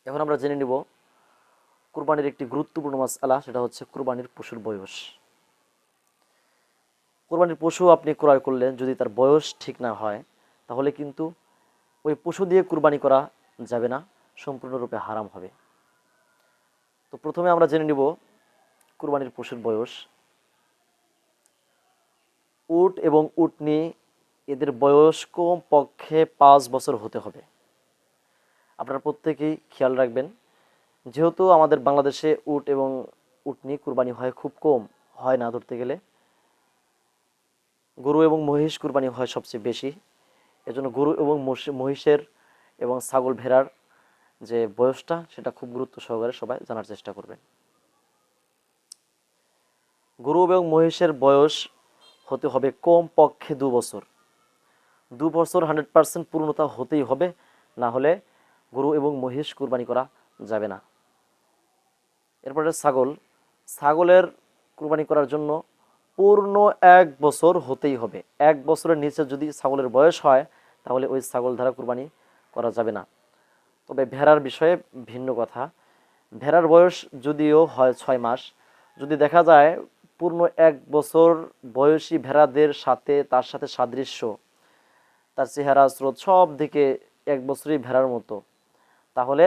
এখন আমরা জেনে নিব কুরবানির একটি গুরুত্বপূর্ণ মাসআলা, সেটা হচ্ছে কুরবানির পশুর বয়স। কুরবানির পশু আপনি ক্রয় করলেন, যদি তার বয়স ঠিক না হয় তাহলে কিন্তু ওই পশু দিয়ে কুরবানি করা যাবে না, সম্পূর্ণরূপে হারাম হবে। তো প্রথমে আমরা জেনে নিব কুরবানির পশুর বয়স। উট এবং উটনি এদের বয়স কমপক্ষে 5 বছর হতে হবে। আপনারা প্রত্যেকেই খেয়াল রাখবেন, যেহেতু আমাদের বাংলাদেশে উট এবং উটনি কুরবানি হয় খুব কম, হয় না ধরতে গেলে, গরু এবং মহিষ কুরবানি হয় সবচেয়ে বেশি। এজন্য গরু এবং মহিষের এবং ছাগল ভেড়ার যে বয়সটা সেটা খুব গুরুত্ব সহকারে সবাই জানার চেষ্টা করবেন। গরু এবং মহিষের বয়স হতে হবে কমপক্ষে 2 বছর। 2 বছর 100% পূর্ণতা হতেই হবে, না হলে গরু এবং মহিষ কুরবানি করা যাবে না। এরপরে ছাগল, ছাগলের কুরবানি করার জন্য পূর্ণ 1 বছর হতেই হবে। 1 বছরের নিচে যদি ছাগলের বয়স হয় তাহলে ওই ছাগল দ্বারা কুরবানি করা যাবে না। তবে ভেড়ার বিষয়ে ভিন্ন কথা। ভেড়ার বয়স যদিও হয় 6 মাস, যদি দেখা যায় পূর্ণ 1 বছর বয়সী ভেড়াদের সাথে তার সাথে সাদৃশ্য, তার চেহারা স্রোত সব দিকে 1 বছরই ভেড়ার মতো, তাহলে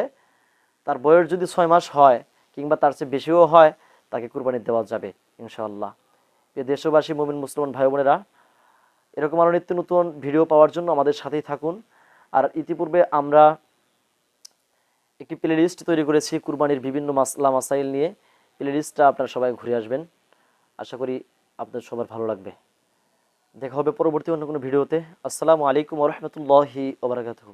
তার বয়স যদি 6 মাস হয় কিংবা তার চেয়ে বেশিও হয়, তাকে কুরবানি দেওয়া যাবে ইনশাআল্লাহ। প্রিয় দেশবাসী, মুমিন মুসলমান ভাই বোনেরা, এরকম আরও নিত্য নতুন ভিডিও পাওয়ার জন্য আমাদের সাথেই থাকুন। আর ইতিপূর্বে আমরা একটি প্লে লিস্ট তৈরি করেছি কুরবানির বিভিন্ন মাসলা মাসাইল নিয়ে। প্লে লিস্টটা আপনারা সবাই ঘুরে আসবেন, আশা করি আপনাদের সবার ভালো লাগবে। দেখা হবে পরবর্তী অন্য কোনো ভিডিওতে। আসসালামু আলাইকুম ওয়া রাহমাতুল্লাহি ওয়া বারাকাতুহু।